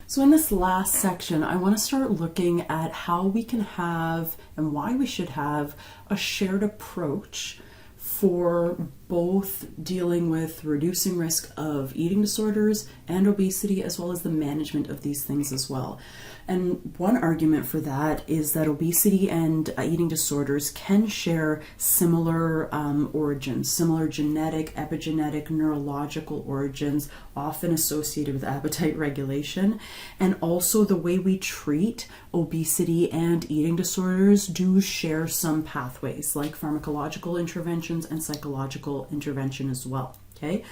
So in this last section, I want to start looking at how we can have and why we should have a shared approach for both dealing with reducing risk of eating disorders and obesity, as well as the management of these things as well. And one argument for that is that obesity and eating disorders can share similar origins, similar genetic, epigenetic, neurological origins, often associated with appetite regulation. And also the way we treat obesity and eating disorders do share some pathways, like pharmacological interventions and psychological intervention as well. Okay.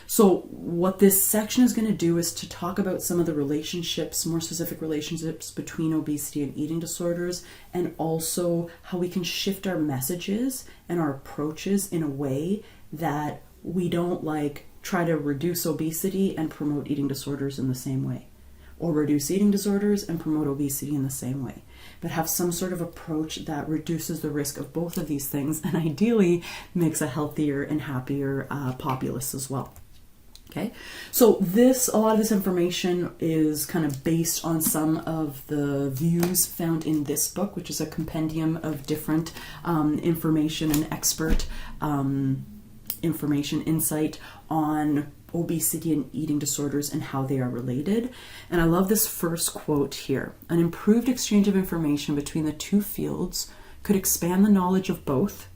So what this section is going to do is to talk about some of the relationships, more specific relationships between obesity and eating disorders, and also how we can shift our messages and our approaches in a way that we don't try to reduce obesity and promote eating disorders in the same way, or reduce eating disorders and promote obesity in the same way, but have some sort of approach that reduces the risk of both of these things and ideally makes a healthier and happier populace as well. Okay, so a lot of this information is kind of based on some of the views found in this book, which is a compendium of different information and expert information, insight on obesity and eating disorders and how they are related. And I love this first quote here. An improved exchange of information between the two fields could expand the knowledge of both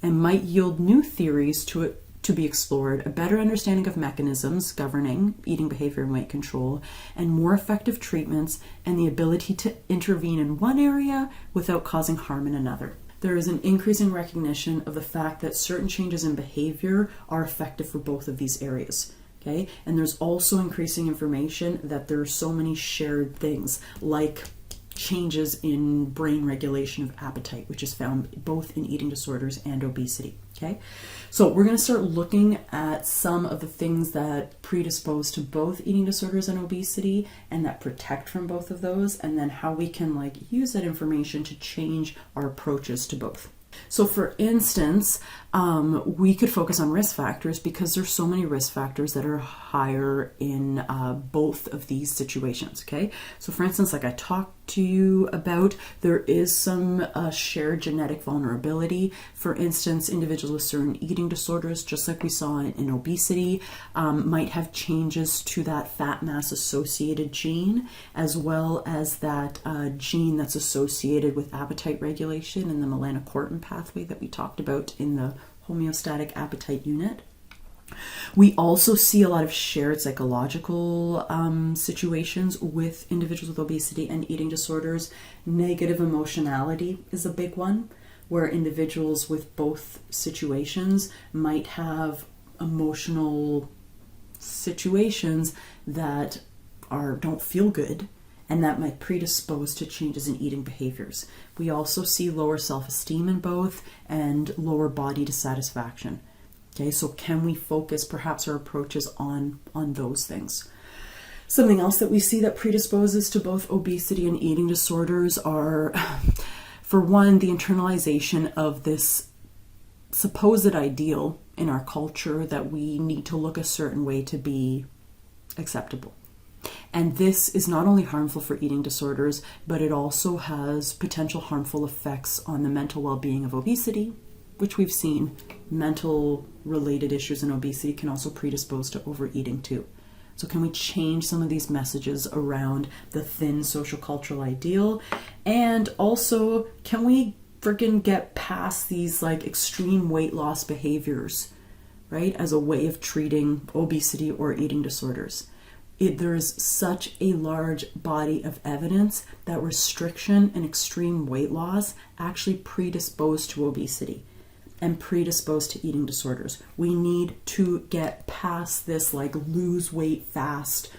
and might yield new theories to be explored, a better understanding of mechanisms governing eating behavior and weight control, and more effective treatments, and the ability to intervene in one area without causing harm in another. There is an increasing recognition of the fact that certain changes in behavior are effective for both of these areas. Okay, and there's also increasing information that there are so many shared things like changes in brain regulation of appetite, which is found both in eating disorders and obesity. Okay, so we're going to start looking at some of the things that predispose to both eating disorders and obesity and that protect from both of those, and then how we can use that information to change our approaches to both. So for instance, we could focus on risk factors because there's so many risk factors that are higher in both of these situations. Okay, so for instance, like I talked to you about, there is some shared genetic vulnerability. For instance, individuals with certain eating disorders, just like we saw in obesity, might have changes to that fat mass associated gene, as well as that gene that's associated with appetite regulation in the melanocortin pathway that we talked about in the homeostatic appetite unit. We also see a lot of shared psychological situations with individuals with obesity and eating disorders. Negative emotionality is a big one, where individuals with both situations might have emotional situations that don't feel good, and that might predispose to changes in eating behaviors. We also see lower self-esteem in both and lower body dissatisfaction. Okay, so can we focus perhaps our approaches on those things? Something else that we see that predisposes to both obesity and eating disorders are, for one, the internalization of this supposed ideal in our culture that we need to look a certain way to be acceptable. And this is not only harmful for eating disorders, but it also has potential harmful effects on the mental well-being of obesity, which we've seen. Mental related issues in obesity can also predispose to overeating too. So can we change some of these messages around the thin social cultural ideal? And also, can we freaking get past these extreme weight loss behaviors, right, as a way of treating obesity or eating disorders? There is such a large body of evidence that restriction and extreme weight loss actually predispose to obesity and predisposed to eating disorders. We need to get past this lose weight fast,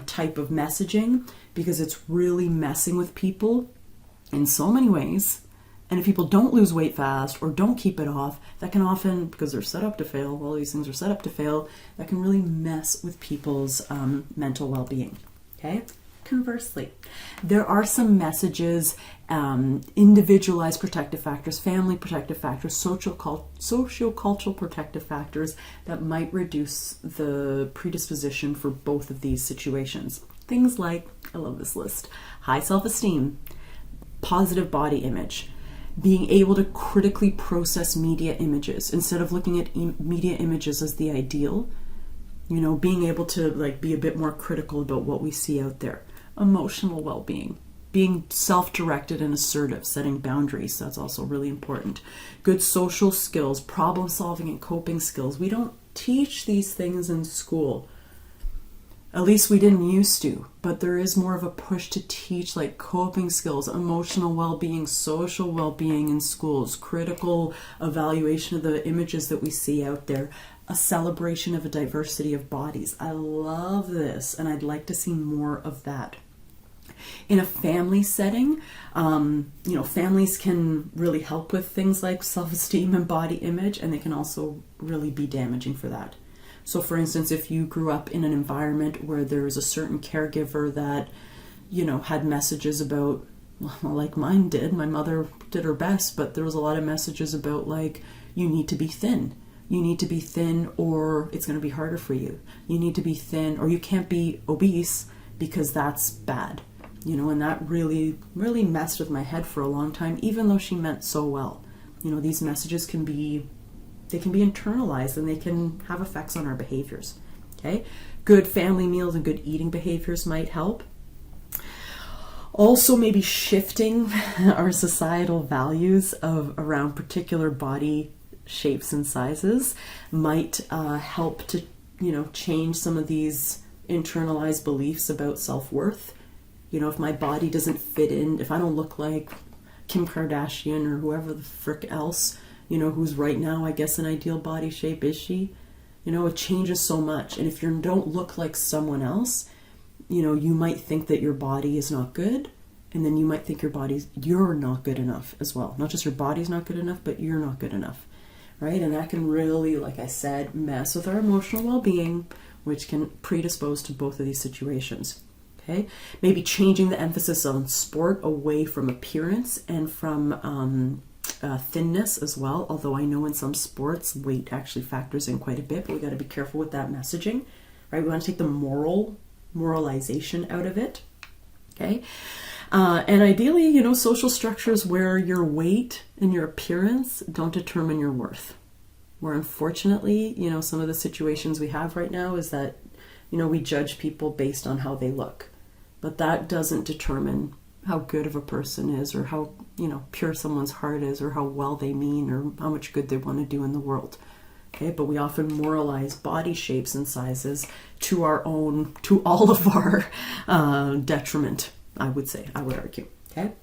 type of messaging, because it's really messing with people in so many ways. And if people don't lose weight fast or don't keep it off, that can often, because they're set up to fail, all these things are set up to fail, that can really mess with people's mental well-being. Okay? Conversely, there are some messages, individualized protective factors, family protective factors, socio-cultural protective factors that might reduce the predisposition for both of these situations. Things like, I love this list, high self-esteem, positive body image, being able to critically process media images instead of looking at media images as the ideal, being able to like be a bit more critical about what we see out there. Emotional well-being, being self-directed and assertive, setting boundaries, that's also really important. Good social skills, problem solving and coping skills. We don't teach these things in school. At least we didn't used to, but there is more of a push to teach like coping skills, emotional well-being, social well-being in schools, critical evaluation of the images that we see out there, a celebration of a diversity of bodies. I love this, and I'd like to see more of that. In a family setting, families can really help with things like self-esteem and body image, and they can also really be damaging for that. So for instance, if you grew up in an environment where there's a certain caregiver that, had messages about, well, like mine did, my mother did her best, but there was a lot of messages about like, you need to be thin. You need to be thin or it's going to be harder for you. You need to be thin or you can't be obese because that's bad. And that really, really messed with my head for a long time, even though she meant so well. These messages can be internalized and they can have effects on our behaviors. Okay? Good family meals and good eating behaviors might help. Also, maybe shifting our societal values around particular body shapes and sizes might help to, change some of these internalized beliefs about self-worth. If my body doesn't fit in, if I don't look like Kim Kardashian or whoever the frick else, who's right now, I guess, an ideal body shape is she? It changes so much. And if you don't look like someone else, you might think that your body is not good. And then you might think you're not good enough as well. Not just your body's not good enough, but you're not good enough, right? And that can really, like I said, mess with our emotional well-being, which can predispose to both of these situations. Okay, maybe changing the emphasis on sport away from appearance and from thinness as well. Although I know in some sports, weight actually factors in quite a bit, but we got to be careful with that messaging, right? We want to take the moralization out of it. Okay, and ideally, social structures where your weight and your appearance don't determine your worth. Where unfortunately, some of the situations we have right now is that, we judge people based on how they look. But that doesn't determine how good of a person is or how, pure someone's heart is or how well they mean or how much good they want to do in the world. Okay, but we often moralize body shapes and sizes to all of our detriment, I would argue. Okay.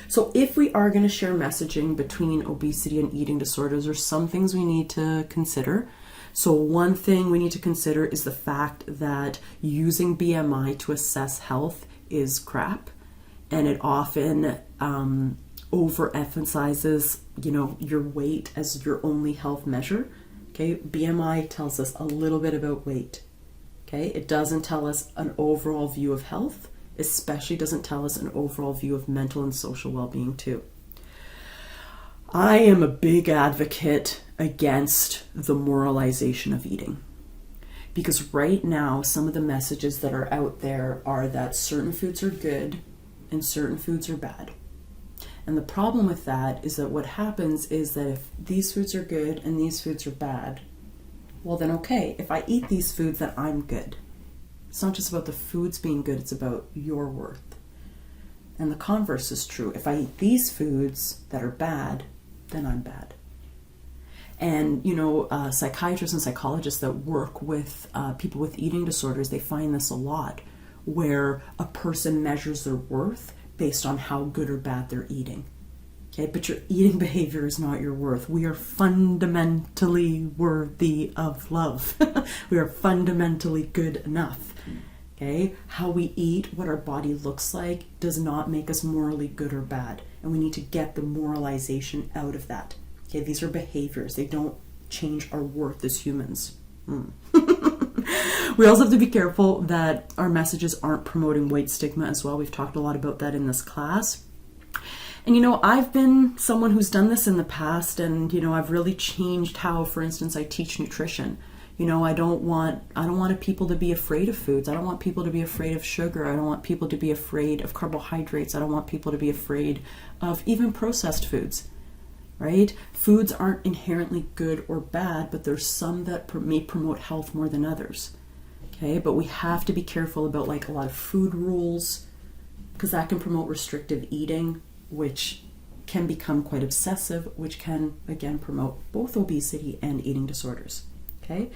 So if we are going to share messaging between obesity and eating disorders, there's some things we need to consider. So one thing we need to consider is the fact that using BMI to assess health is crap, and it often overemphasizes, your weight as your only health measure. Okay, BMI tells us a little bit about weight. Okay, it doesn't tell us an overall view of health, especially doesn't tell us an overall view of mental and social well-being too. I am a big advocate against the moralization of eating. Because right now, some of the messages that are out there are that certain foods are good and certain foods are bad. And the problem with that is that what happens is that if these foods are good and these foods are bad, well then okay, if I eat these foods, then I'm good. It's not just about the foods being good, it's about your worth. And the converse is true. If I eat these foods that are bad, then I'm bad. And, psychiatrists and psychologists that work with people with eating disorders, they find this a lot, where a person measures their worth based on how good or bad they're eating. Okay, but your eating behavior is not your worth. We are fundamentally worthy of love. We are fundamentally good enough. Okay, how we eat, what our body looks like, does not make us morally good or bad. And we need to get the moralization out of that. Okay, these are behaviors. They don't change our worth as humans. We also have to be careful that our messages aren't promoting weight stigma as well. We've talked a lot about that in this class. And I've been someone who's done this in the past, and I've really changed how, for instance, I teach nutrition. I don't want people to be afraid of foods. I don't want people to be afraid of sugar. I don't want people to be afraid of carbohydrates. I don't want people to be afraid of even processed foods, right? Foods aren't inherently good or bad, but there's some that may promote health more than others. Okay, but we have to be careful about like a lot of food rules, because that can promote restrictive eating, which can become quite obsessive, which can again promote both obesity and eating disorders. Okay,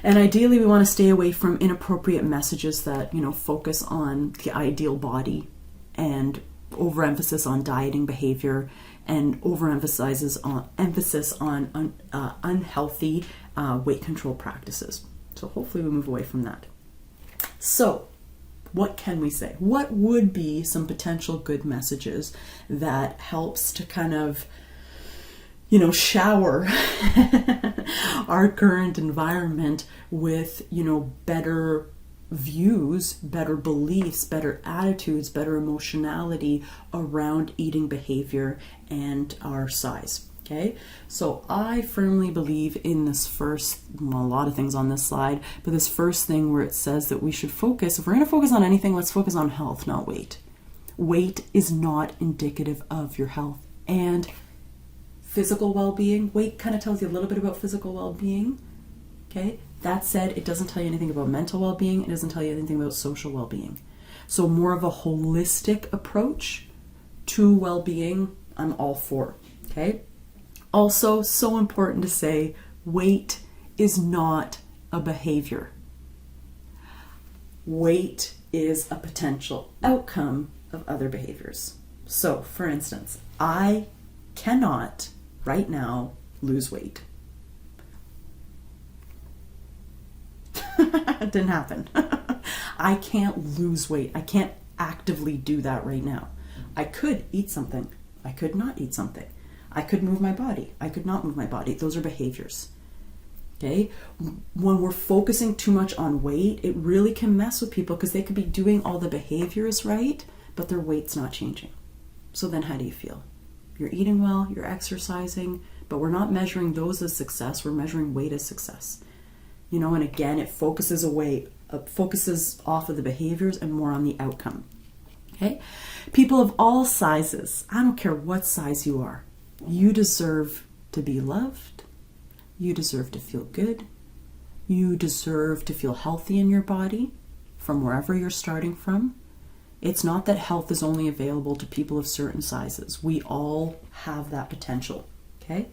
and ideally we want to stay away from inappropriate messages that focus on the ideal body and overemphasis on dieting behavior and emphasis on unhealthy weight control practices. So hopefully we move away from that. So what can we say? What would be some potential good messages that helps to kind of, shower our current environment with, better views, better beliefs, better attitudes, better emotionality around eating behavior and our size? Okay, so I firmly believe in this first, a lot of things on this slide, but this first thing where it says that we should focus, if we're going to focus on anything, let's focus on health, not weight. Weight is not indicative of your health and physical well-being. Weight kind of tells you a little bit about physical well-being. Okay, that said, it doesn't tell you anything about mental well-being. It doesn't tell you anything about social well-being. So more of a holistic approach to well-being, I'm all for. Okay. Also, so important to say, weight is not a behavior. Weight is a potential outcome of other behaviors. So, for instance, I cannot right now lose weight. It didn't happen. I can't lose weight. I can't actively do that right now. I could eat something. I could not eat something. I could move my body. I could not move my body. Those are behaviors. Okay? When we're focusing too much on weight, it really can mess with people because they could be doing all the behaviors right, but their weight's not changing. So then how do you feel? You're eating well, you're exercising, but we're not measuring those as success. We're measuring weight as success. And again, it focuses off of the behaviors and more on the outcome. Okay? People of all sizes, I don't care what size you are, you deserve to be loved. You deserve to feel good. You deserve to feel healthy in your body from wherever you're starting from. It's not that health is only available to people of certain sizes. We all have that potential. Okay?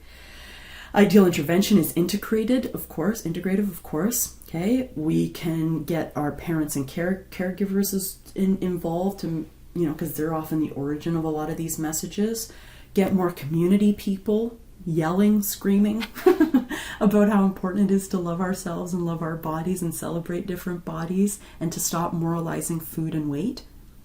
Ideal intervention is integrative, of course. Okay? We can get our parents and caregivers involved to, because they're often the origin of a lot of these messages. Get more community people yelling, screaming about how important it is to love ourselves and love our bodies and celebrate different bodies and to stop moralizing food and weight.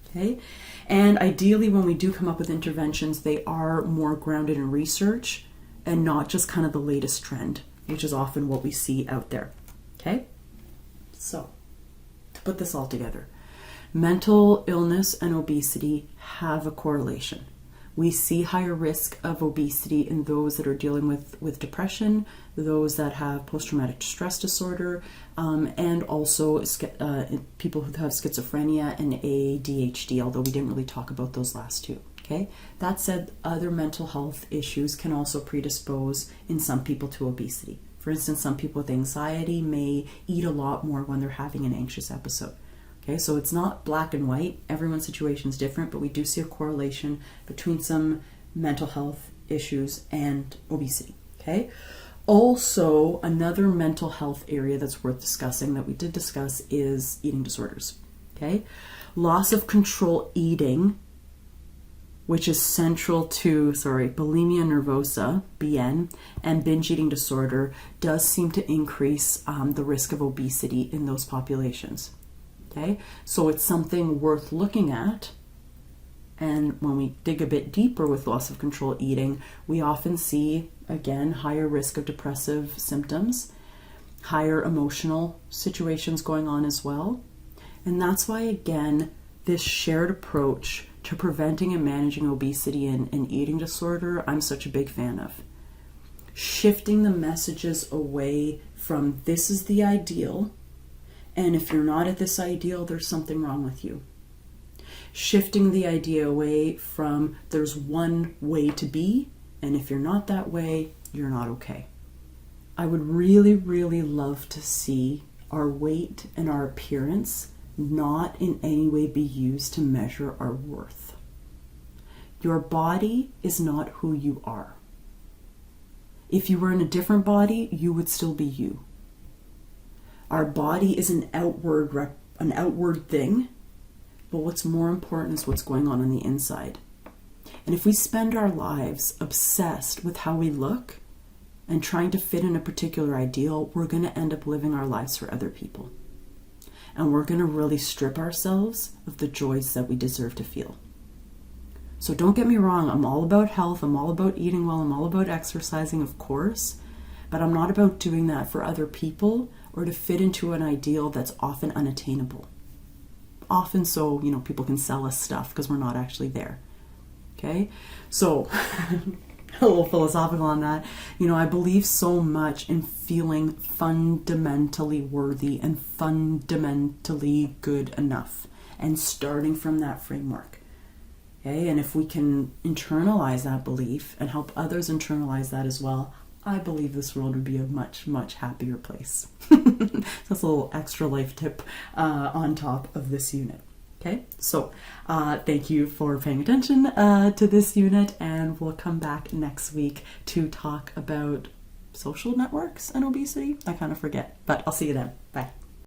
Okay? And ideally, when we do come up with interventions, they are more grounded in research and not just kind of the latest trend, which is often what we see out there. Okay? So, to put this all together, mental illness and obesity have a correlation. We see higher risk of obesity in those that are dealing with depression, those that have post-traumatic stress disorder, and also people who have schizophrenia and ADHD, although we didn't really talk about those last two. Okay? That said, other mental health issues can also predispose in some people to obesity. For instance, some people with anxiety may eat a lot more when they're having an anxious episode. Okay, so it's not black and white. Everyone's situation is different, but we do see a correlation between some mental health issues and obesity. Okay. Also, another mental health area that's worth discussing that we did discuss is eating disorders. Okay. Loss of control eating, which is central to, bulimia nervosa, BN, and binge eating disorder, does seem to increase the risk of obesity in those populations. Okay, so it's something worth looking at. And when we dig a bit deeper with loss of control eating, we often see, again, higher risk of depressive symptoms, higher emotional situations going on as well. And that's why, again, this shared approach to preventing and managing obesity and eating disorder, I'm such a big fan of. shifting the messages away from this is the ideal, and if you're not at this ideal, there's something wrong with you. Shifting the idea away from there's one way to be, and if you're not that way, you're not okay. I would really, really love to see our weight and our appearance not in any way be used to measure our worth. Your body is not who you are. If you were in a different body, you would still be you. Our body is an outward thing, but what's more important is what's going on the inside. And if we spend our lives obsessed with how we look and trying to fit in a particular ideal, we're going to end up living our lives for other people. And we're going to really strip ourselves of the joys that we deserve to feel. So don't get me wrong, I'm all about health, I'm all about eating well, I'm all about exercising, of course, but I'm not about doing that for other people or to fit into an ideal that's often unattainable. Often so, people can sell us stuff because we're not actually there. Okay? So, a little philosophical on that. I believe so much in feeling fundamentally worthy and fundamentally good enough and starting from that framework. Okay? And if we can internalize that belief and help others internalize that as well, I believe this world would be a much, much happier place. That's a little extra life tip on top of this unit. Okay, so thank you for paying attention to this unit, and we'll come back next week to talk about social networks and obesity. I kind of forget, but I'll see you then. Bye.